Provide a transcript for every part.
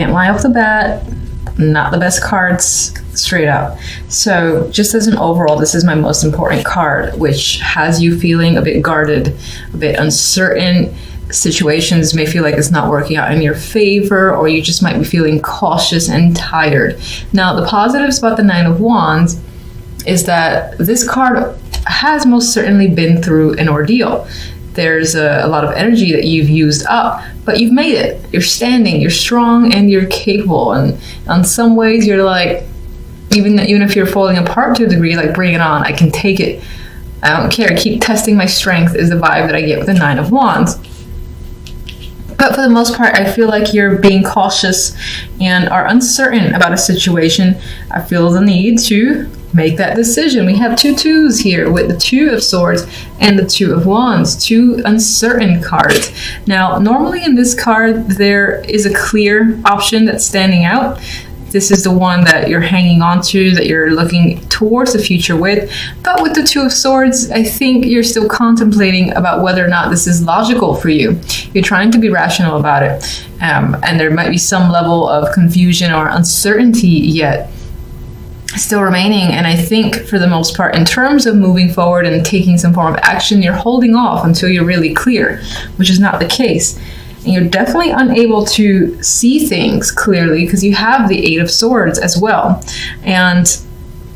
can't lie off the bat. Not the best cards, straight up. So just as an overall, this is my most important card, which has you feeling a bit guarded, a bit uncertain. Situations may feel like it's not working out in your favor, or you just might be feeling cautious and tired. Now, the positives about the Nine of Wands is that this card has most certainly been through an ordeal. There's a lot of energy that you've used up, but you've made it. You're standing, you're strong, and you're capable. And in some ways, you're like, even if you're falling apart to a degree, like, bring it on. I can take it. I don't care. Keep testing my strength is the vibe that I get with the Nine of Wands. But for the most part, I feel like you're being cautious and are uncertain about a situation. I feel the need to make that decision. We have two twos here with the Two of Swords and the Two of Wands, two uncertain cards. Now, normally in this card, there is a clear option that's standing out. This is the one that you're hanging on to, that you're looking towards the future with. But with the Two of Swords, I think you're still contemplating about whether or not this is logical for you. You're trying to be rational about it. And there might be some level of confusion or uncertainty yet still remaining. And I think for the most part, in terms of moving forward and taking some form of action, you're holding off until you're really clear, which is not the case. And you're definitely unable to see things clearly because you have the Eight of Swords as well. And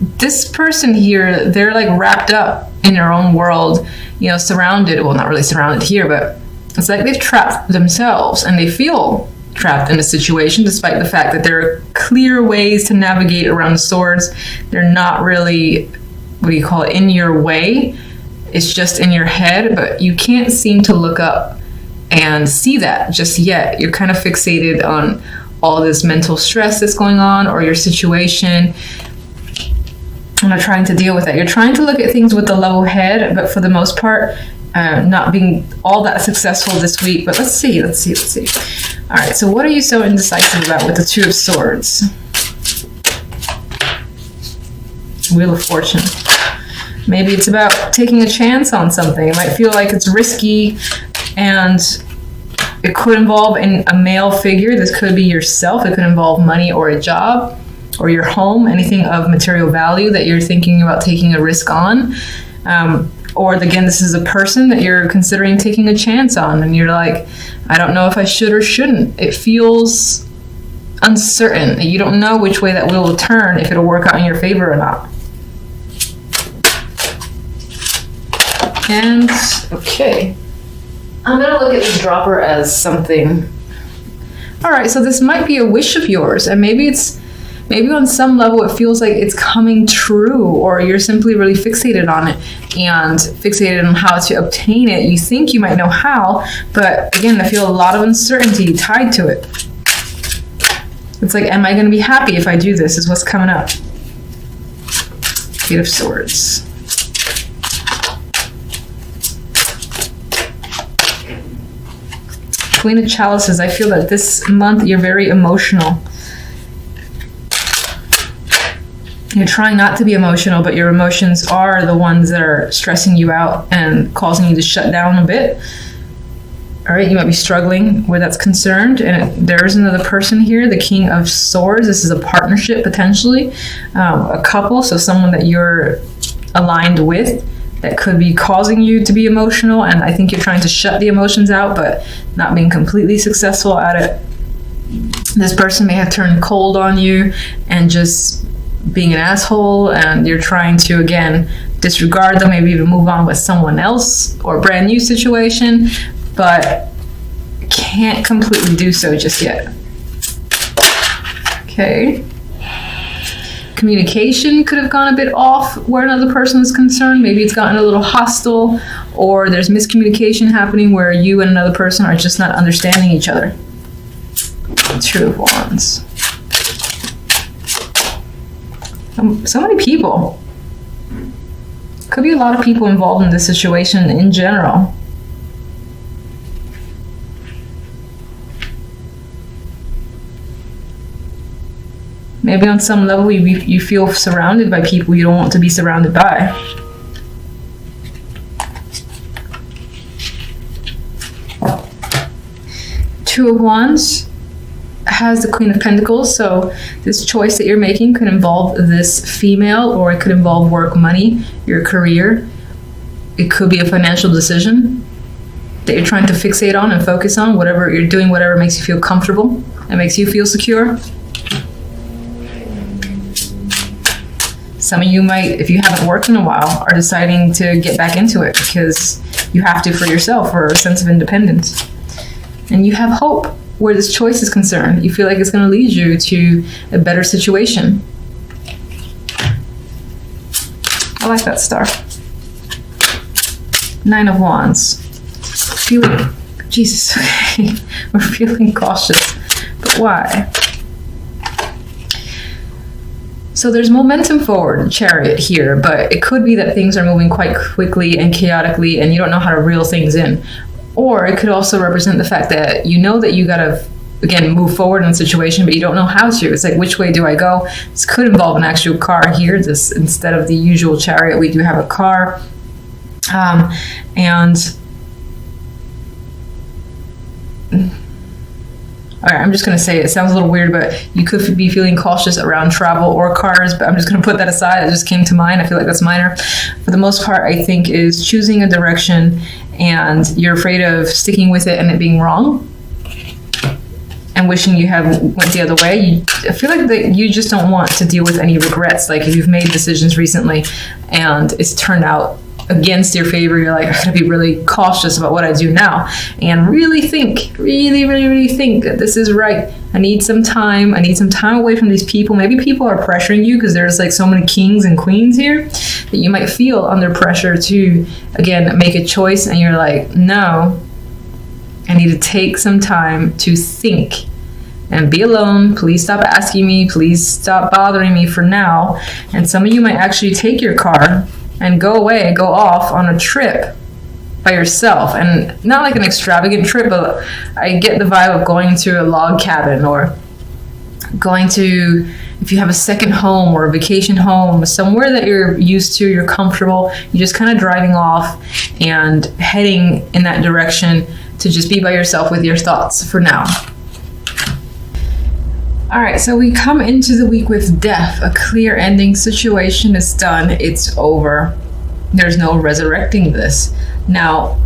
this person here, they're like wrapped up in their own world, surrounded, well, not really surrounded here, but it's like they've trapped themselves and they feel trapped in a situation, despite the fact that there are clear ways to navigate around the swords. They're not really, in your way. It's just in your head, but you can't seem to look up and see that just yet. You're kind of fixated on all this mental stress that's going on, or your situation, and are trying to deal with it. You're trying to look at things with a level head, but for the most part, not being all that successful this week. But let's see. All right, so what are you so indecisive about with the Two of Swords? Wheel of Fortune. Maybe it's about taking a chance on something. It might feel like it's risky, and it could involve a male figure. This could be yourself. It could involve money or a job or your home, anything of material value that you're thinking about taking a risk on. Or again, this is a person that you're considering taking a chance on, and you're like, I don't know if I should or shouldn't. It feels uncertain. You don't know which way that wheel will turn, if it'll work out in your favor or not. And, okay. I'm going to look at this dropper as something. All right, so this might be a wish of yours, and maybe on some level it feels like it's coming true, or you're simply really fixated on it and fixated on how to obtain it. You think you might know how, but again, I feel a lot of uncertainty tied to it. It's like, am I going to be happy if I do this, is what's coming up. Eight of Swords. Queen of Chalices. I feel that this month you're very emotional. You're trying not to be emotional, but your emotions are the ones that are stressing you out and causing you to shut down a bit. All right, you might be struggling where that's concerned. And there's another person here, the King of Swords. This is a partnership, potentially, a couple, so someone that you're aligned with that could be causing you to be emotional. And I think you're trying to shut the emotions out, but not being completely successful at it. This person may have turned cold on you and just being an asshole, and you're trying to, again, disregard them, maybe even move on with someone else or a brand new situation, but can't completely do so just yet. Okay. Communication could have gone a bit off where another person is concerned. Maybe it's gotten a little hostile, or there's miscommunication happening where you and another person are just not understanding each other. Two of Wands. So many people. Could be a lot of people involved in this situation in general. Maybe on some level you feel surrounded by people you don't want to be surrounded by. Two of Wands has the Queen of Pentacles, so this choice that you're making could involve this female, or it could involve work, money, your career. It could be a financial decision that you're trying to fixate on and focus on. Whatever you're doing, whatever makes you feel comfortable and makes you feel secure. Some of you might, if you haven't worked in a while, are deciding to get back into it because you have to for yourself, for a sense of independence. And you have hope where this choice is concerned. You feel like it's going to lead you to a better situation. I like that star. 9 of Wands. Feeling, Jesus, okay. We're feeling cautious. But why? So there's momentum forward, Chariot here, but it could be that things are moving quite quickly and chaotically and you don't know how to reel things in. Or it could also represent the fact that you know that you gotta, again, move forward in a situation, but you don't know how to. It's like, which way do I go? This could involve an actual car here. This, instead of the usual chariot, we do have a car. All right, I'm just going to say it sounds a little weird, but you could be feeling cautious around travel or cars, but I'm just going to put that aside. It just came to mind. I feel like that's minor. For the most part, I think is choosing a direction and you're afraid of sticking with it and it being wrong and wishing you had went the other way. I feel like that you just don't want to deal with any regrets. Like if you've made decisions recently and it's turned out against your favor, you're like, I gotta be really cautious about what I do now and really think, really think that this is right. I need some time away from these people. Maybe people are pressuring you because there's like so many kings and queens here that you might feel under pressure to, again, make a choice and you're like, no, I need to take some time to think and be alone. Please stop asking me. Please stop bothering me for now. And some of you might actually take your car and go off on a trip by yourself. And not like an extravagant trip, but I get the vibe of going to a log cabin or going to, if you have a second home or a vacation home, somewhere that you're used to, you're comfortable, you're just kind of driving off and heading in that direction to just be by yourself with your thoughts for now. All right, so we come into the week with death, a clear ending. Situation is done, it's over. There's no resurrecting this. Now,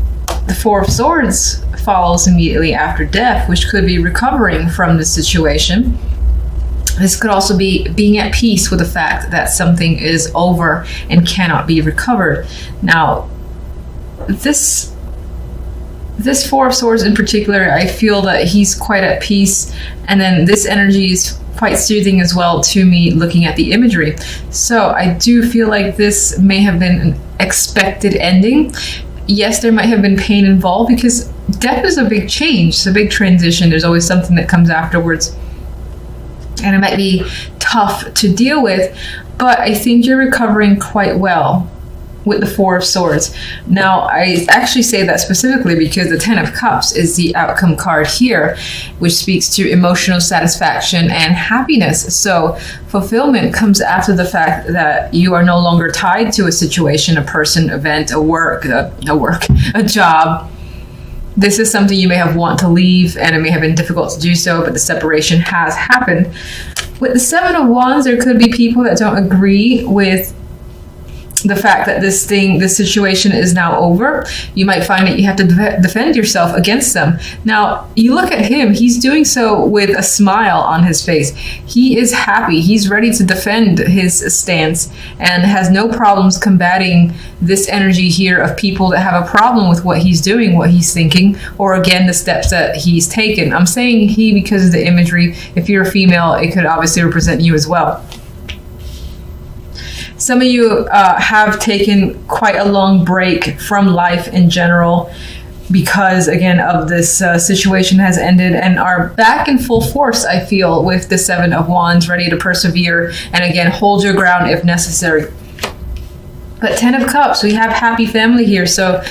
the Four of Swords follows immediately after death, which could be recovering from the situation. This could also be being at peace with the fact that something is over and cannot be recovered. Now, this Four of Swords in particular, I feel that he's quite at peace, and then this energy is quite soothing as well to me looking at the imagery. So I do feel like this may have been an expected ending. Yes, there might have been pain involved because death is a big change, it's a big transition. There's always something that comes afterwards, and it might be tough to deal with, but I think you're recovering quite well with the Four of Swords. Now, I actually say that specifically because the Ten of Cups is the outcome card here, which speaks to emotional satisfaction and happiness. So fulfillment comes after the fact that you are no longer tied to a situation, a person, event, a job. This is something you may have want to leave and it may have been difficult to do so, but the separation has happened. With the Seven of Wands, there could be people that don't agree with the fact that this situation is now over. You might find that you have to defend yourself against them. Now, you look at him, he's doing so with a smile on his face. He is happy. He's ready to defend his stance and has no problems combating this energy here of people that have a problem with what he's doing, what he's thinking, or again, the steps that he's taken. I'm saying he because of the imagery. If you're a female, it could obviously represent you as well. Some of you have taken quite a long break from life in general because, again, of this situation has ended and are back in full force, I feel, with the Seven of Wands, ready to persevere and, again, hold your ground if necessary. But Ten of Cups, we have happy family here. So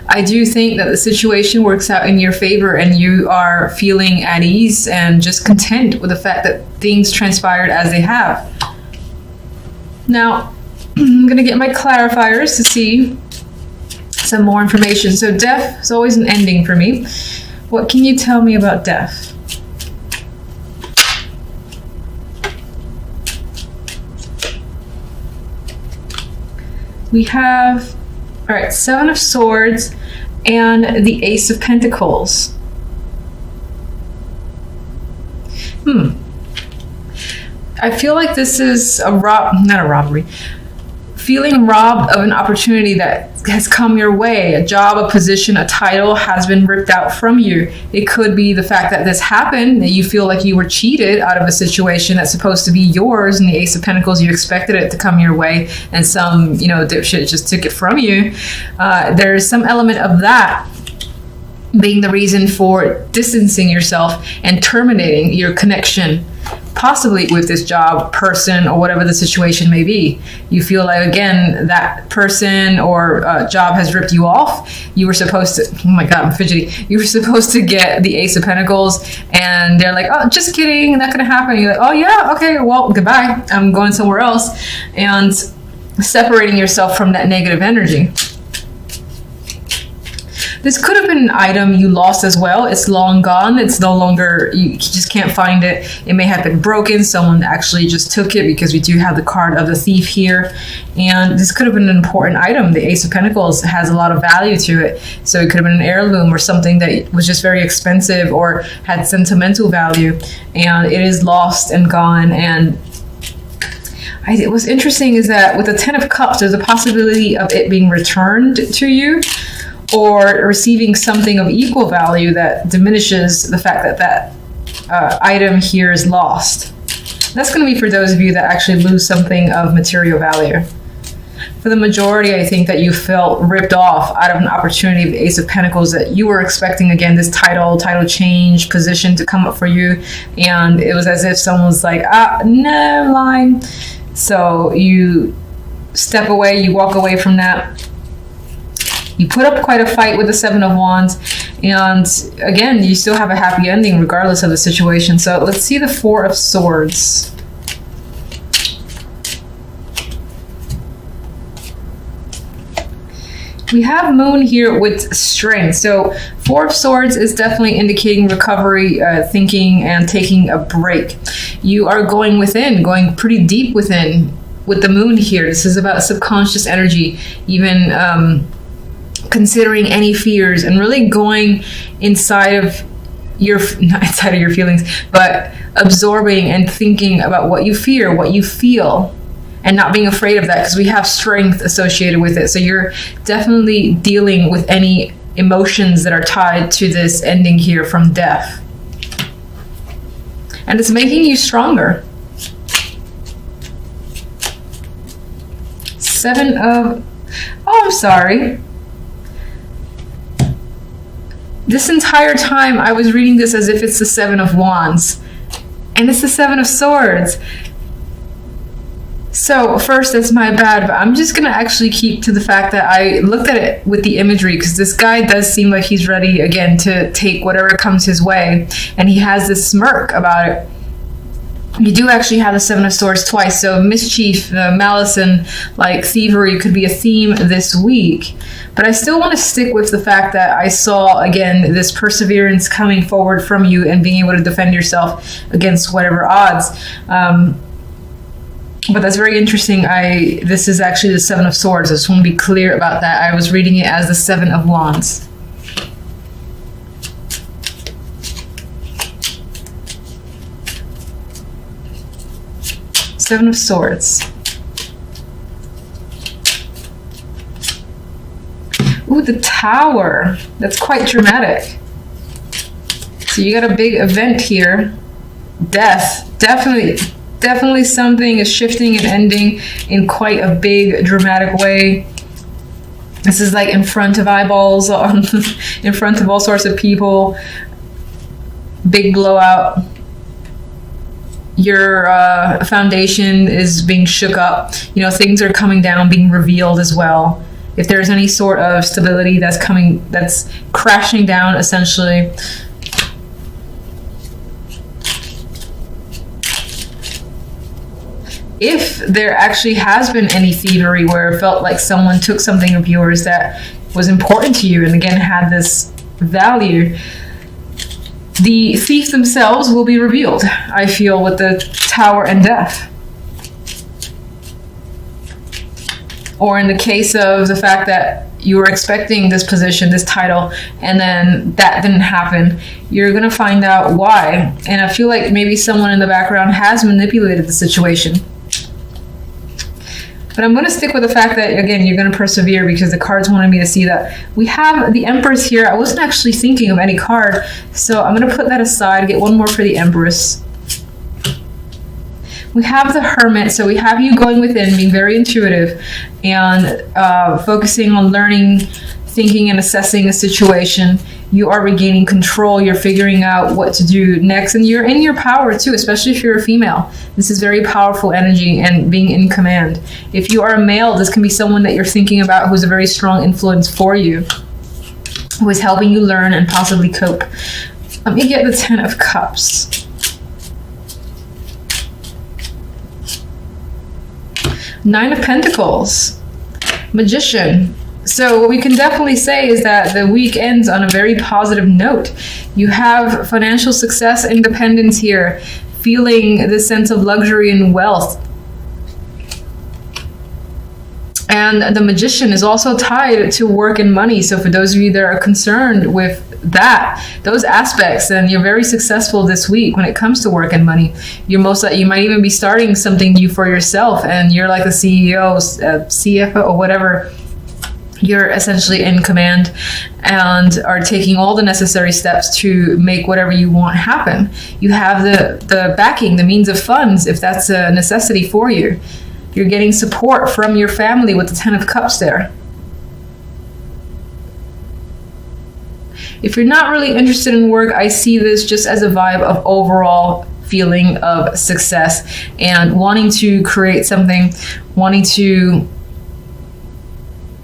I do think that the situation works out in your favor and you are feeling at ease and just content with the fact that things transpired as they have. Now, I'm going to get my clarifiers to see some more information. So death is always an ending for me. What can you tell me about death? We have, all right, Seven of Swords and the Ace of Pentacles. I feel like this is not a robbery. Feeling robbed of an opportunity that has come your way. A job, a position, a title has been ripped out from you. It could be the fact that this happened, that you feel like you were cheated out of a situation that's supposed to be yours. And the Ace of Pentacles, you expected it to come your way, and some, dipshit just took it from you. There's some element of that being the reason for distancing yourself and terminating your connection, possibly with this job, person, or whatever the situation may be. You feel like, again, that person or job has ripped you off. You were supposed to, oh my God, I'm fidgety. You were supposed to get the Ace of Pentacles, and they're like, oh, just kidding, not gonna happen. You're like, oh yeah, okay, well, goodbye. I'm going somewhere else. And separating yourself from that negative energy. This could have been an item you lost as well. It's long gone. It's no longer, you just can't find it. It may have been broken. Someone actually just took it, because we do have the card of the thief here. And this could have been an important item. The Ace of Pentacles has a lot of value to it. So it could have been an heirloom or something that was just very expensive or had sentimental value. And it is lost and gone. And what's interesting is that with the Ten of Cups, there's a possibility of it being returned to you, or receiving something of equal value that diminishes the fact that that item here is lost. That's going to be for those of you that actually lose something of material value. For the majority, I think that you felt ripped off out of an opportunity of the Ace of Pentacles that you were expecting, again, this title change, position to come up for you. And it was as if someone was like, no, line. So you step away, you walk away from that. You put up quite a fight with the Seven of Wands, and again, you still have a happy ending regardless of the situation. So let's see the Four of Swords. We have Moon here with strength. So Four of Swords is definitely indicating recovery, thinking, and taking a break. You are going within, going pretty deep within with the Moon here. This is about subconscious energy, even considering any fears and really going inside of not inside of your feelings, but absorbing and thinking about what you fear, what you feel, and not being afraid of that, because we have strength associated with it. So you're definitely dealing with any emotions that are tied to this ending here from death. And it's making you stronger. I'm sorry. This entire time I was reading this as if it's the Seven of Wands, and it's the Seven of Swords. So first, that's my bad, but I'm just gonna actually keep to the fact that I looked at it with the imagery, because this guy does seem like he's ready again to take whatever comes his way, and he has this smirk about it. You do actually have the Seven of Swords twice, so mischief, malice, and like thievery could be a theme this week. But I still want to stick with the fact that I saw, again, this perseverance coming forward from you and being able to defend yourself against whatever odds. But that's very interesting. This is actually the Seven of Swords. I just want to be clear about that. I was reading it as the Seven of Wands. Seven of Swords. Ooh, the Tower. That's quite dramatic. So you got a big event here. Death. Definitely something is shifting and ending in quite a big dramatic way. This is like in front of eyeballs, in front of all sorts of people. Big blowout. Your foundation is being shook up. Things are coming down, being revealed as well. If there's any sort of stability that's crashing down, essentially. If there actually has been any thievery where it felt like someone took something of yours that was important to you and again had this value, the thief themselves will be revealed, I feel, with the Tower and Death. Or in the case of the fact that you were expecting this position, this title, and then that didn't happen, you're going to find out why. And I feel like maybe someone in the background has manipulated the situation. But I'm going to stick with the fact that, again, you're going to persevere because the cards wanted me to see that. We have the Empress here. I wasn't actually thinking of any card, so I'm going to put that aside, get one more for the Empress. We have the Hermit, so we have you going within, being very intuitive, and focusing on learning, thinking, and assessing a situation. You are regaining control. You're figuring out what to do next, and you're in your power too, especially if you're a female. This is very powerful energy and being in command. If you are a male, this can be someone that you're thinking about who's a very strong influence for you, who is helping you learn and possibly cope. Let me get the Ten of Cups. Nine of Pentacles, Magician. So what we can definitely say is that the week ends on a very positive note. You have financial success, independence here, feeling this sense of luxury and wealth. And the Magician is also tied to work and money. So for those of you that are concerned with that, those aspects, then you're very successful this week when it comes to work and money. You're you might even be starting something new for yourself, and you're like a CEO, CFO, or whatever. You're essentially in command and are taking all the necessary steps to make whatever you want happen. You have the backing, the means of funds, if that's a necessity for you. You're getting support from your family with the Ten of Cups there. If you're not really interested in work, I see this just as a vibe of overall feeling of success and wanting to create something, wanting to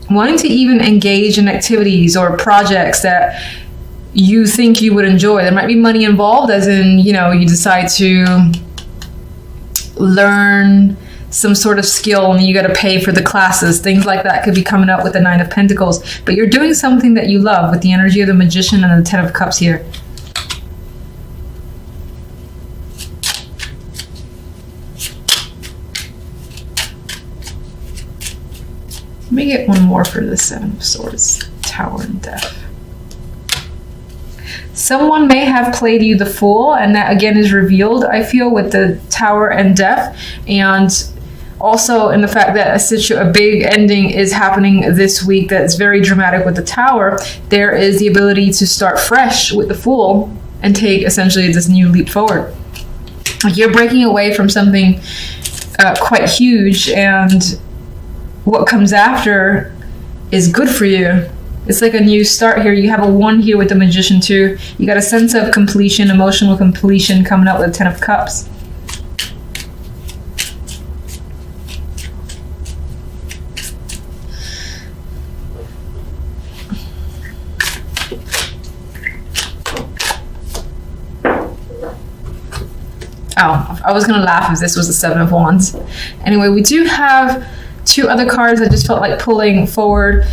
even engage in activities or projects that you think you would enjoy. There might be money involved, as in, you decide to learn some sort of skill and you got to pay for the classes. Things like that could be coming up with the Nine of Pentacles. But you're doing something that you love with the energy of the Magician and the Ten of Cups here. Let me get one more for the Seven of Swords, Tower and Death. Someone may have played you the Fool, and that again is revealed, I feel, with the Tower and Death, and also in the fact that a big ending is happening this week that's very dramatic with the Tower. There is the ability to start fresh with the Fool and take essentially this new leap forward. Like you're breaking away from something quite huge, and what comes after is good for you. It's like a new start here. You have a 1 here with the Magician too. You got a sense of completion, emotional completion coming out with the Ten of Cups. Oh, I was going to laugh if this was the Seven of Wands. Anyway, we do have 2 other cards I just felt like pulling forward.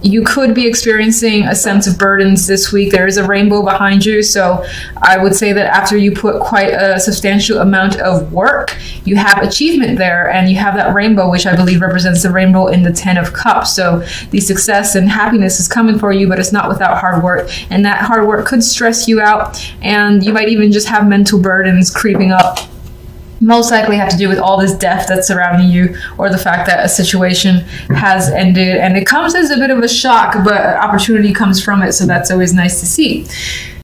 You could be experiencing a sense of burdens this week. There is a rainbow behind you, so I would say that after you put quite a substantial amount of work, you have achievement there, and you have that rainbow, which I believe represents the rainbow in the Ten of Cups. So the success and happiness is coming for you, but it's not without hard work, and that hard work could stress you out, and you might even just have mental burdens creeping up. Most likely have to do with all this death that's surrounding you, or the fact that a situation has ended, and it comes as a bit of a shock, but opportunity comes from it, so that's always nice to see.